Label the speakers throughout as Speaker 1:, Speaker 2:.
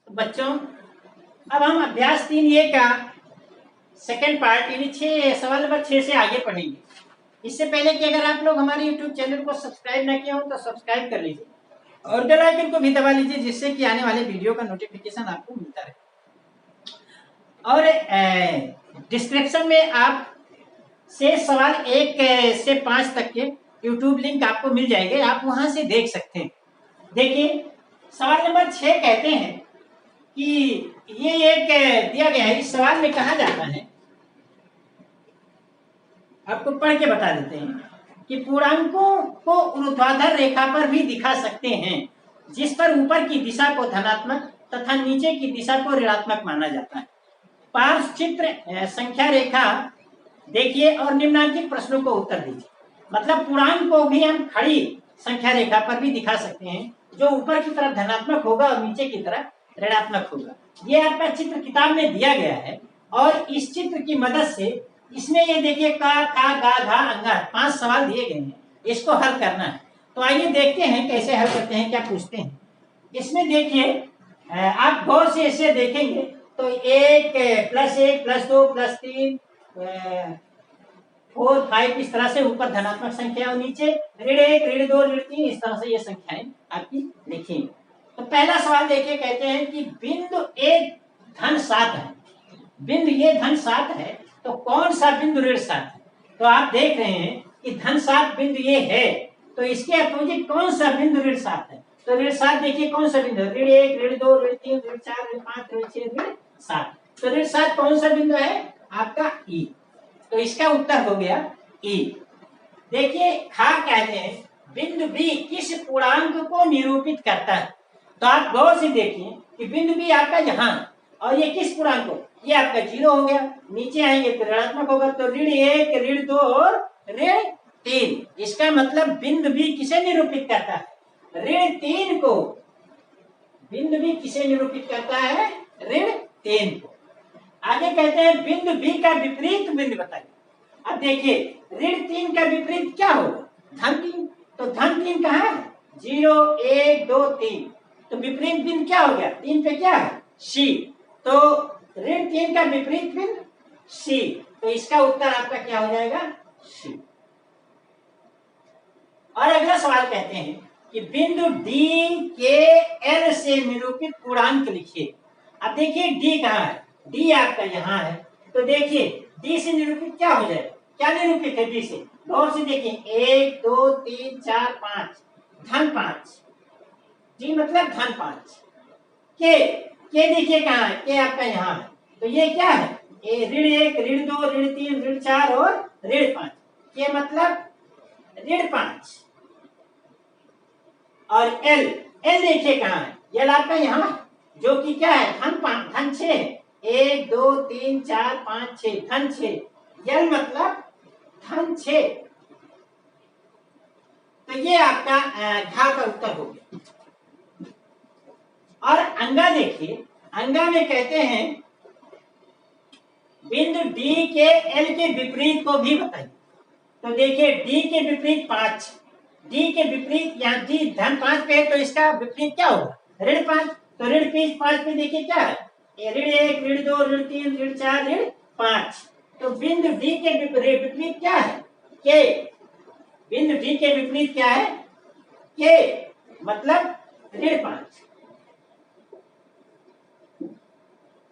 Speaker 1: तो बच्चों अब हम अभ्यास 3A का सेकंड पार्ट यानी 6 सवाल नंबर 6 से आगे पढ़ेंगे। इससे पहले कि अगर आप लोग हमारे YouTube चैनल को सब्सक्राइब ना किया हो तो सब्सक्राइब कर लीजिए और बेल आइकन को भी दबा लीजिए, जिससे कि आने वाले वीडियो का नोटिफिकेशन आपको मिलता रहे। और डिस्क्रिप्शन में आप से सवाल 1 से 5 तक के YouTube लिंक आपको मिल जाएंगे, आप वहां से देख सकते हैं। देखिए सवाल नंबर 6 कहते हैं कि ये एक दिया गया है। इस सवाल में कहा जाता है, आपको पढ़ के बता देते हैं कि पूर्णांकों को ऊर्ध्वाधर रेखा पर भी दिखा सकते हैं, जिस पर ऊपर की दिशा को धनात्मक तथा नीचे की दिशा को ऋणात्मक माना जाता है। पार्श्व चित्र संख्या रेखा देखिए और निम्नलिखित प्रश्नों को उत्तर दीजिए। मतलब पूर्णांक को भी हम खड़ी संख्या रेखा पर भी दिखा सकते हैं, जो ऊपर की तरफ धनात्मक होगा और नीचे की तरफ ऋणात्मक होगा। ये आपका चित्र किताब में दिया गया है और इस चित्र की मदद से इसमें ये देखिए का, गा, घा, अंगा 5 सवाल दिए गए हैं, इसको हल करना है। तो आइए देखते हैं कैसे हल करते हैं, क्या पूछते हैं। इसमें देखिए आप गौर से इसे देखेंगे तो 1 + 1 + 2 + 3 4 5 इस तरह से ऊपर धनात्मक संख्या और नीचे ऋण 1 ऋण 2 ऋण 3 इस तरह से ये संख्याएं आपकी लिखी। तो पहला सवाल देखिए, कहते हैं कि बिंदु A धन 7 है, बिंदु ये धन 7 है, तो कौन सा बिंदु ऋण 7 है। तो आप देख रहे हैं कि धन 7 बिंदु ये है, तो इसके अपोजिट कौन सा बिंदु ऋण 7 है। तो ऋण 7 देखिए कौन सा बिंदु, ऋण 1 ऋण 2 ऋण 3 ऋण 4 ऋण 5 ऋण 6 ऋण 7। तो ऋण 7 कौन सा बिंदु है आपका E। तो इसका उत्तर हो गया E। देखिए खा कहते हैं बिंदु B किस पूर्णांक को निरूपित करता है। तो आप गौर से देखिए कि बिंदु B आपका यहाँ और ये किस पूर्णांक को, ये आपका 0 हो गया, नीचे आएंगे तो ऋणात्मक होगा। तो ऋण 1 ऋण 2 और ऋण 3। इसका मतलब बिंदु B किसे निरूपित करता है, ऋण 3 को। बिंदु B किसे निरूपित करता है, ऋण 3 को। आगे कहते हैं बिंदु B का विपरीत बिंदु बताइए। अब देखिए ऋण 3 का विपरीत क्या होगा, धन 3। तो धन 3 कहाँ है, 0 1 2 3। तो विपरीत बिंदु क्या हो गया, 3 पे क्या है, C। तो ऋण 3 का विपरीत बिंदु C। तो इसका उत्तर आपका क्या हो जाएगा, C। और अगला सवाल कहते हैं कि बिंदु D के L से निरूपित पूर्णांक लिखिए। अब देखिए D कहाँ है, D आपका यहाँ है। तो देखिए D से निरूपित क्या हो जाएगा, क्या निरूपित है D से, गौर से देखिए 1 2 3 4 5 धन 5। D मतलब धन 5। के देखिए कहाँ है, के आपका यहाँ है। तो ये क्या है, ऋण 1 ऋण 2 ऋण 3 ऋण 4 और ऋण 5। के मतलब ऋण 5। और L देखिए कहाँ है, L आपका यहाँ, जो कि क्या है, धन 5 धन 6 है। 1 2 3 4 5 6 धन 6। L मतलब धन 6। तो ये आपका घा का उत्तर हो गया। और अंगा देखिए, अंगा में कहते हैं बिंदु D के L के विपरीत को भी बताइए। तो देखिए D के विपरीत 5, D के विपरीत यहाँ D धन 5 पे है, तो इसका विपरीत क्या होगा, ऋण 5। तो ऋण 5 पे देखिए क्या है, ऋण 1 ऋण 2 ऋण 3 ऋण 4 ऋण 5। तो बिंदु D के विपरीत क्या है, के। बिंदु D के विपरीत क्या है, के मतलब ऋण 5।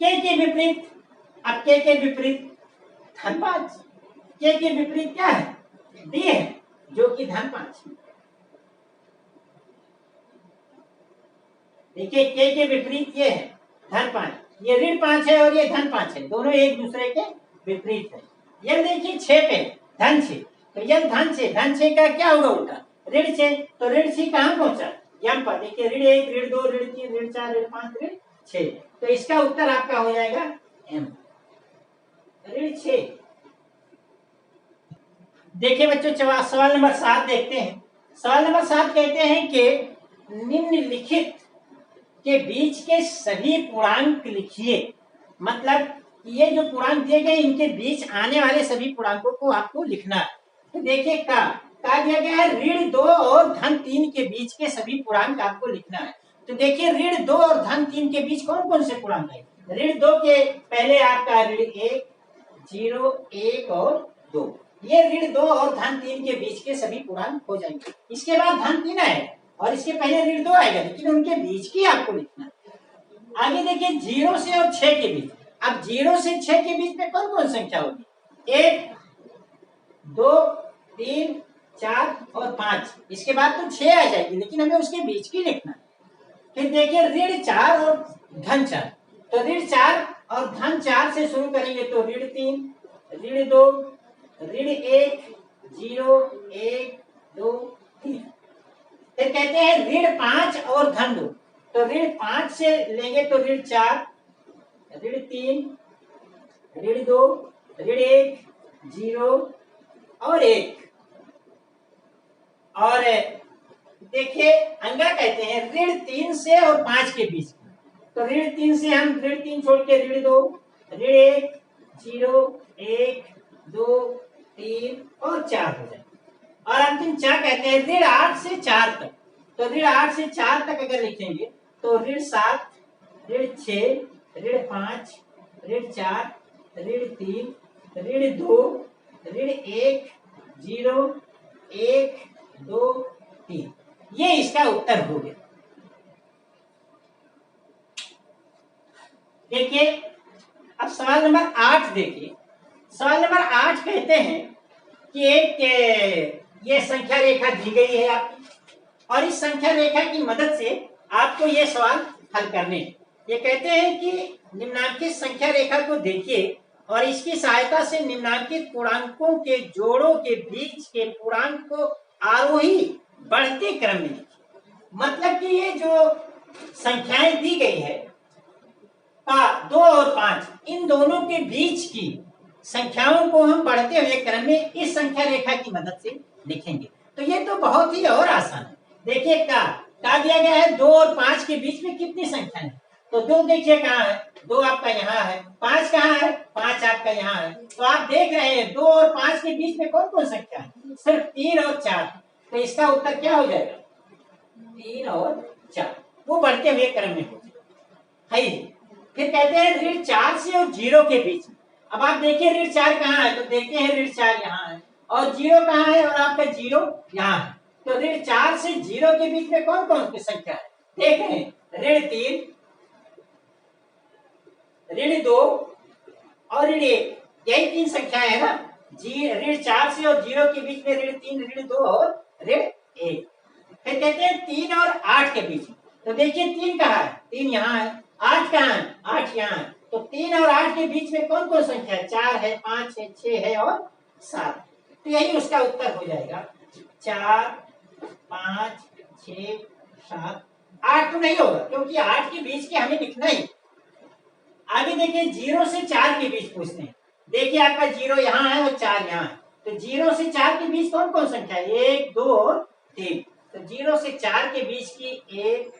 Speaker 1: के विपरीत, अब के विपरीत धन 5। के विपरीत क्या है, D है, जो कि धन 5। देखिए के विपरीत ये है धन 5, ये ऋण 5 है और ये धन 5 है, दोनों एक दूसरे के विपरीत है। ये देखिए 6 पे धन 6। तो ये धन 6, धन 6 का क्या होगा उल्टा, ऋण 6। तो ऋण 6 कहाँ पहुंचा, यम पर। देखिए ऋण 1 ऋण 2 ऋण 3 ऋण 4 ऋण 5 ऋण 6। तो इसका उत्तर आपका हो जाएगा M, ऋण 6। देखिए बच्चों सवाल नंबर 7 देखते हैं। सवाल नंबर 7 कहते हैं कि निम्नलिखित के बीच के सभी पूर्णांक लिखिए। मतलब ये जो पूर्णांक दिए गए इनके बीच आने वाले सभी पूर्णांकों को आपको लिखना है। तो देखिए का दिया गया है ऋण 2 और धन 3 के बीच के सभी पूर्णांक आपको लिखना है। तो देखिए ऋण 2 और धन 3 के बीच कौन कौन से पूर्णांक है? ऋण 2 के पहले आपका ऋण 1, 0, 1 और 2, ये ऋण 2 और धन 3 के बीच के सभी पूर्णांक हो जाएंगे। इसके बाद धन 3 आएगा और इसके पहले ऋण 2 आएगा, लेकिन उनके बीच की आपको लिखना है। आगे देखिए 0 से और 6 के बीच, अब 0 से 6 के बीच में कौन कौन संख्या होगी? 1, 2, 3, 4 और 5, इसके बाद तो 6 आ जाएगी, लेकिन हमें उसके बीच की लिखना है। फिर देखिए ऋण 4 और धन 4, तो ऋण 4 और धन 4 से शुरू करेंगे तो ऋण 3, ऋण 2, ऋण 1, 0, 1, 2, 3। फिर कहते हैं ऋण 5 और धन 2, तो ऋण 5 से लेंगे तो ऋण 4, ऋण 3, ऋण 2, ऋण 1, 0 और 1। और देखिए अंगा कहते हैं ऋण 3 से और 5 के बीच, तो ऋण 3 से हम ऋण 3 छोड़ के ऋण 2, ऋण 1, 0, 1, 2, 3 और 4 हो जाए। और अंतिम 4 कहते हैं ऋण 8 से 4 तक, तो ऋण 8 से 4 तक अगर लिखेंगे तो ऋण 7, ऋण 6, ऋण 5, ऋण 4, ऋण 3, ऋण 2, ऋण 1, 0, 1, 2, 3, ये इसका उत्तर हो गया। देखिए अब सवाल नंबर 8 देखिए। सवाल नंबर 8 कहते हैं कि एक ये संख्या रेखा दी गई है आपकी, और इस संख्या रेखा की मदद से आपको ये सवाल हल करने हैं। ये कहते हैं कि निम्नांकित संख्या रेखा को देखिए और इसकी सहायता से निम्नांकित पूर्णांकों के जोड़ों के बीच के पूर्णांक को आरोही बढ़ते क्रम में लिखिए। मतलब कि ये जो संख्याएं दी गई है 2 और 5, इन दोनों के बीच की संख्याओं को हम बढ़ते हुए क्रम में इस संख्या रेखा की मदद से लिखेंगे। तो ये तो बहुत ही और आसान है। देखिए का दिया गया है 2 और 5 के बीच में कितनी संख्या है, तो 2 देखिए कहाँ है, 2 आपका यहाँ है, 5 कहाँ है, 5 आपका यहाँ है। तो आप देख रहे हैं 2 और 5 के बीच में कौन कौन संख्या है, सिर्फ 3 और 4। तो इसका उत्तर क्या हो जाएगा, 3 और 4, वो बढ़ते हुए क्रम में हो है। फिर कहते हैं ऋण 4 से और 0 के बीच में। अब आप देखिए ऋण 4 कहाँ है, तो देखते हैं ऋण 4 यहाँ है, और 0 कहाँ है, और आपका 0 यहाँ है। तो ऋण 4 से 0 के बीच में कौन कौन सी संख्या है, देख रहे हैं ऋण 3, ऋण 2 और ऋण 1, यही 3 संख्याएं है ना। ऋण 4 से और 0 के बीच में ऋण 3, ऋण 2 और ऋण 1। फिर कहते हैं 3 और 8 के बीच में, तो देखिए 3 कहाँ है, 3 यहाँ है, 8 कहाँ है, 8 यहाँ है। तो 3 और 8 के बीच में कौन कौन संख्या है, 4 है, 5 है, 6 है और 7। तो यही उसका उत्तर हो जाएगा 4, 5, 6, 7, 8 तो नहीं होगा क्योंकि 8 के बीच के हमें लिखना ही। आगे देखिए 0 से 4 के बीच पूछते हैं। देखिए आपका 0 यहाँ है और 4 यहाँ है, तो 0 से 4 के बीच कौन कौन संख्या है, 1, 2 और 3। तो 0 से 4 के बीच की 1,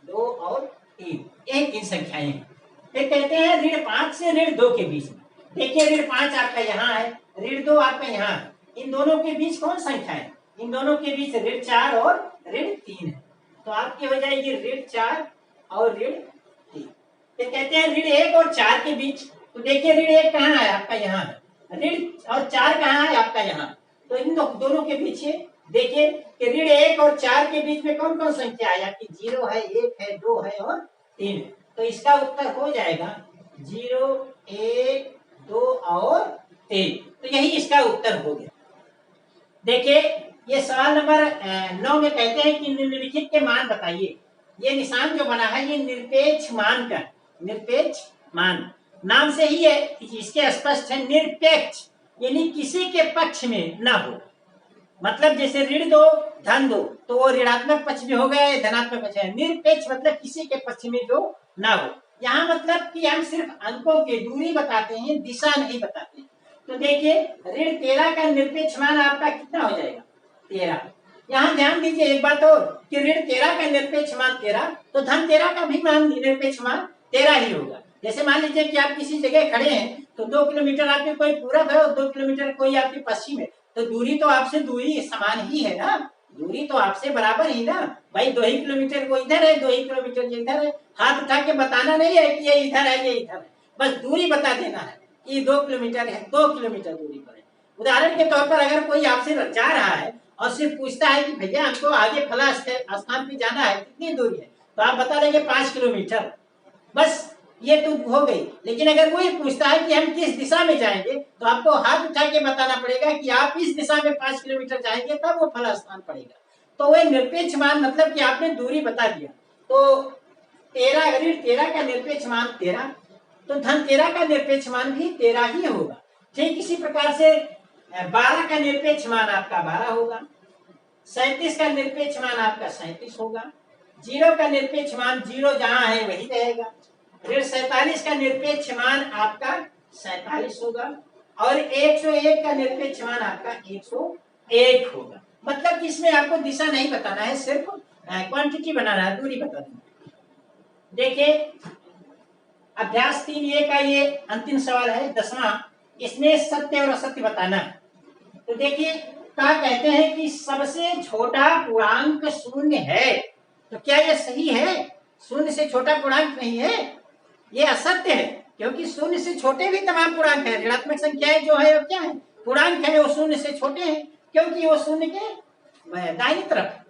Speaker 1: 2 और 3, यही 3 संख्याएं हैं। फिर कहते हैं ऋण 5 से ऋण 2 के बीच में। देखिए ऋण 5 आपका यहाँ है, ऋण 2 आपका यहाँ है, इन दोनों के बीच कौन संख्या है, इन दोनों के बीच ऋण 4 और ऋण 3 है। तो आपकी हो जाएगी ऋण 4 और ऋण 3। फिर कहते हैं ऋण 1 और 4 के बीच, तो देखिए ऋण 1 कहाँ है, आपका यहाँ है, ऋण और 4 कहाँ है, आपका यहाँ। तो इन दोनों के पीछे देखिए कि ऋण 1 और 4 के बीच में कौन कौन संख्या है आपकी, 0 है, 1 है, 2 है और 3 है। तो इसका उत्तर हो जाएगा 0, 1, 2 और 3। तो यही इसका उत्तर हो गया। देखिए ये सवाल नंबर 9 में कहते हैं कि निम्नलिखित के मान बताइए। ये निशान जो बना है ये निरपेक्ष मान का, निरपेक्ष मान नाम से ही है, इसके स्पष्ट है निरपेक्ष, यानी किसी के पक्ष में ना हो। मतलब जैसे ऋण 2 धन 2, तो वो ऋणात्मक पक्ष में हो गया, धनात्मक पक्ष है। निरपेक्ष मतलब किसी के पक्ष में जो ना हो। यहाँ मतलब कि हम सिर्फ अंकों की दूरी बताते हैं, दिशा नहीं बताते। तो देखिए ऋण 13 का निरपेक्ष मान आपका कितना हो जाएगा, 13। यहाँ ध्यान दीजिए एक बात और कि ऋण 13 का निरपेक्ष मान 13, तो धन 13 का भी मान निरपेक्ष मान 13 ही होगा। जैसे मान लीजिए कि आप किसी जगह खड़े हैं, तो 2 किलोमीटर आपके कोई पूरब है और 2 किलोमीटर कोई आपके पश्चिम है, तो दूरी तो आपसे दूरी समान ही है ना, दूरी तो आपसे बराबर ही ना भाई, 2 ही किलोमीटर वो इधर है, 2 ही किलोमीटर ये इधर है। हाथ उठा के बताना नहीं है कि ये इधर है ये इधर है, बस दूरी बता देना है कि 2 किलोमीटर है, 2 किलोमीटर दूरी पर है। उदाहरण के तौर पर अगर कोई आपसे जा रहा है और सिर्फ पूछता है कि भैया हमको आगे फला स्थान पे जाना है, कितनी दूरी है, तो आप बता देंगे 5 किलोमीटर, बस ये तो हो गई। लेकिन अगर वो ये पूछता है कि हम किस दिशा में जाएंगे, तो आपको हाथ उठा के बताना पड़ेगा कि आप इस दिशा में 5 किलोमीटर जाएंगे तब वो फला स्थान पड़ेगा। तो वह निरपेक्ष मान मतलब कि आपने दूरी बता दिया। तो 13 ऋण 13 का निरपेक्ष मान 13, तो धन 13 का निरपेक्ष मान भी 13 ही होगा। ठीक इसी प्रकार से 12 का निरपेक्ष मान आपका 12 होगा, 37 का निरपेक्ष मान आपका 37 होगा, 0 का निरपेक्ष मान 0 जहां है वही रहेगा, ऋण 47 का निरपेक्ष मान आपका 47 होगा, और 101 का निरपेक्ष मान आपका 101 होगा। मतलब कि इसमें आपको दिशा नहीं बताना है, सिर्फ क्वांटिटी बनाना है, दूरी बता देना। देखिए अभ्यास 3A का ये अंतिम सवाल है 10वां, इसमें सत्य और असत्य बताना है। तो देखिए क्या कहते हैं कि सबसे छोटा पूर्णांक शून्य है, तो क्या यह सही है? शून्य से छोटा पूर्णांक नहीं है, ये असत्य है, क्योंकि शून्य से छोटे भी तमाम पूर्णांक है। ऋणात्मक संख्याएं जो है वो क्या है, पूर्णांक है, वो शून्य से छोटे हैं, क्योंकि वो शून्य के दाहिनी तरफ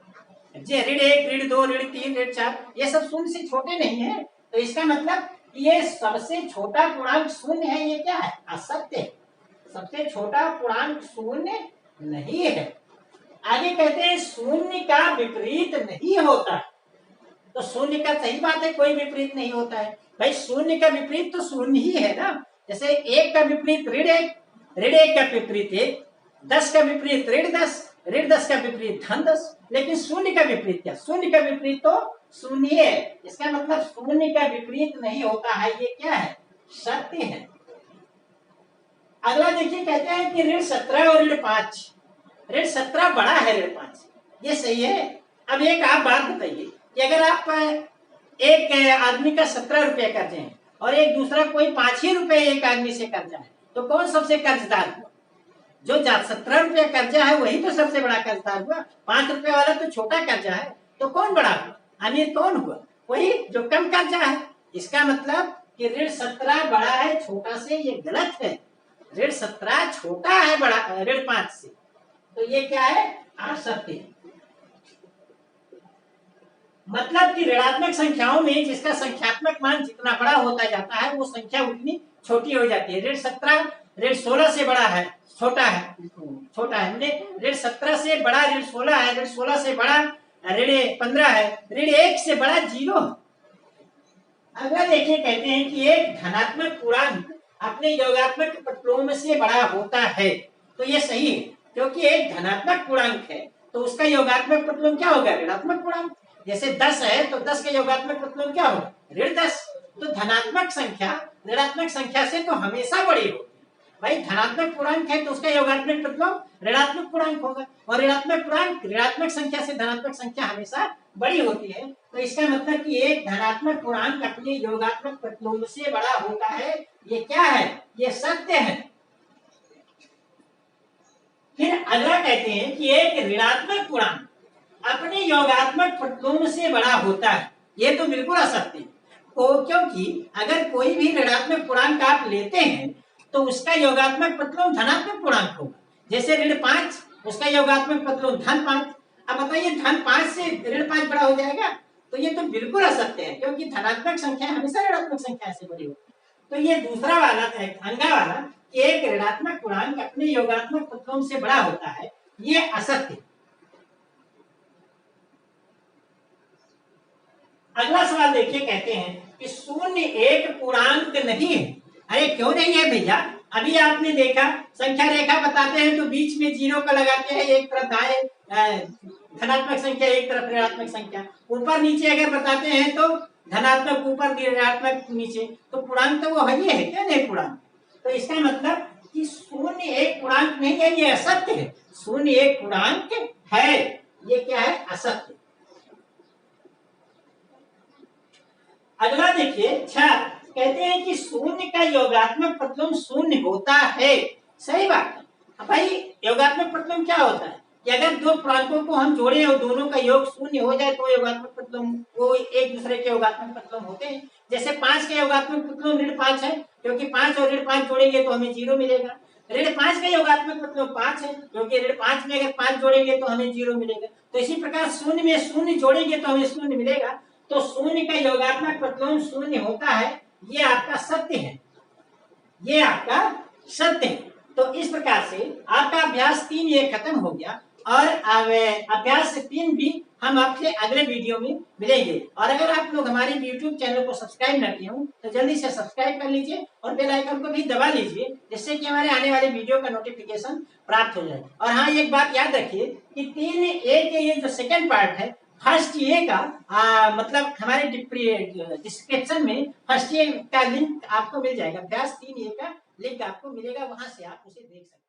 Speaker 1: ऋण 1, ऋण 2, ऋण 3, ऋण 4 ये सब शून्य से छोटे नहीं है। तो इसका मतलब ये सबसे छोटा पूर्णांक शून्य है, ये क्या है, असत्य है। सबसे छोटा पूर्णांक शून्य नहीं है। आगे कहते हैं शून्य का विपरीत नहीं होता। तो शून्य का सही बात है, कोई विपरीत नहीं होता है भाई, शून्य का विपरीत तो शून्य ही है ना। जैसे 1 का विपरीत ऋण 1, ऋण 1 का विपरीत 1, 10 का विपरीत ऋण 10, ऋण 10 का विपरीत धन 10। लेकिन शून्य का विपरीत क्या, शून्य का विपरीत तो शून्य है। इसका मतलब शून्य का विपरीत नहीं होता है, ये क्या है, सत्य है। अगला देखिए कहते हैं कि ऋण 17 और ऋण 5, ऋण 17 बड़ा है ऋण 5, ये सही है। अब एक आप बात बताइए कि अगर आप एक आदमी का 17 रुपया कर्जे हैं और एक दूसरा कोई 5 ही रुपए एक आदमी से कर्जा है, तो कौन सबसे कर्जदार हुआ? जो 17 रुपया कर्जा है वही तो सबसे बड़ा कर्जदार हुआ। 5 रुपए वाला तो छोटा कर्जा है, तो कौन बड़ा हुआ, अमीर कौन हुआ? वही जो कम कर्जा है। इसका मतलब कि ऋण 17 बड़ा है छोटा से, ये गलत है। ऋण 17 छोटा है बड़ा ऋण 5 से, तो ये क्या है, असत्य है। मतलब कि ऋणात्मक संख्याओं में जिसका संख्यात्मक मान जितना बड़ा होता जाता है वो संख्या उतनी छोटी हो जाती है। ऋण 17 ऋण 16 से बड़ा है, छोटा है, छोटा है, ऋण 17 से बड़ा ऋण 16 है, ऋण 16 से बड़ा ऋण 15 है, ऋण 1 से बड़ा 0 है। अगला देखिए कहते हैं कि एक धनात्मक पूर्णांक अपने योगात्मक प्रतिलोम से बड़ा होता है, तो ये सही है, क्योंकि एक धनात्मक पूर्णांक है तो उसका योगात्मक प्रतिलोम क्या होगा, ऋणात्मक पूर्णांक। जैसे 10 है तो 10 का योगात्मक प्रतिलोम क्या होगा, ऋण 10। तो धनात्मक संख्या ऋणात्मक संख्या से तो हमेशा बड़ी होती है भाई। धनात्मक पूर्णांक है तो उसका योगात्मक प्रतिलोम ऋणात्मक पूर्णांक होगा, और ऋणात्मक पूर्णांक ऋणात्मक संख्या से धनात्मक संख्या हमेशा बड़ी होती है। तो इसका मतलब कि एक धनात्मक पूर्णांक अपने योगात्मक प्रतिलोम से बड़ा होता है, ये क्या है, ये सत्य है। फिर अगला कहते हैं कि एक ऋणात्मक पूर्णांक अपने योगात्मक प्रतिलोम से बड़ा होता है, ये तो बिल्कुल असत्य है। क्योंकि अगर कोई भी ऋणात्मक पूर्णांक आप लेते हैं तो उसका योगात्मक प्रतिलोम धनात्मक पूर्णांक होगा। जैसे ऋण 5, उसका योगात्मक प्रतिलोम धन 5। अब बताइए धन 5 से ऋण 5 बड़ा हो जाएगा, तो ये तो बिल्कुल असत्य है, क्योंकि धनात्मक संख्या हमेशा ऋणात्मक संख्या से बड़ी होती है। तो ये दूसरा वाला है, अंगा वाला, एक ऋणात्मक पूर्णांक अपने योगात्मक प्रतिलोम से बड़ा होता है, ये असत्य। अगला सवाल देखिए कहते हैं कि शून्य एक पूर्णांक नहीं है। अरे क्यों नहीं है भैया, अभी आपने देखा संख्या रेखा बताते हैं तो बीच में 0 का लगाते हैं, एक तरफ धनात्मक संख्या एक तरफ ऋणात्मक संख्या, ऊपर नीचे अगर बताते हैं तो धनात्मक ऊपर ऋणात्मक नीचे, तो पूर्णांक तो वो है ही है, क्या नहीं पूर्णांक। तो इसका मतलब कि शून्य एक पूर्णांक नहीं है, ये असत्य है। शून्य एक पूर्णांक है, ये क्या है, असत्य। अगला देखिए 6, कहते हैं कि शून्य का योगात्मक प्रतिलोम शून्य होता है। सही बात है भाई, योगात्मक प्रतिलोम क्या होता है, कि अगर दो प्रांतों को हम जोड़े और दोनों का योग शून्य हो जाए तो योगात्मक प्रतिलोम वो एक दूसरे के योगात्मक प्रतिलोम होते हैं। जैसे 5 के योगात्मक प्रतिलोम ऋण 5 है, क्योंकि 5 और ऋण 5 जोड़ेंगे तो हमें 0 मिलेगा। ऋण 5 का योगात्मक प्रतिलोम 5 है, क्योंकि ऋण 5 में अगर 5 जोड़ेंगे तो हमें 0 मिलेगा। तो इसी प्रकार शून्य में शून्य जोड़ेंगे तो हमें शून्य मिलेगा। तो शून्य का योगात्मक प्रतिलोम शून्य होता है, ये आपका सत्य है, ये आपका सत्य है। तो इस प्रकार से आपका अभ्यास 3 ये खत्म हो गया, और अभ्यास 3 भी हम आपसे अगले वीडियो में मिलेंगे। और अगर आप लोग हमारे YouTube चैनल को सब्सक्राइब न किए हो तो जल्दी से सब्सक्राइब कर लीजिए और बेल आइकन को भी दबा लीजिए, जिससे कि हमारे आने वाले वीडियो का नोटिफिकेशन प्राप्त हो जाए। और हाँ, एक बात याद रखिए कि 3A के ये जो सेकंड पार्ट है, फर्स्ट ए का मतलब हमारे डिस्क्रिप्शन में फर्स्ट ए का लिंक आपको मिल जाएगा, अभ्यास 3A का लिंक आपको मिलेगा, वहां से आप उसे देख सकते हैं।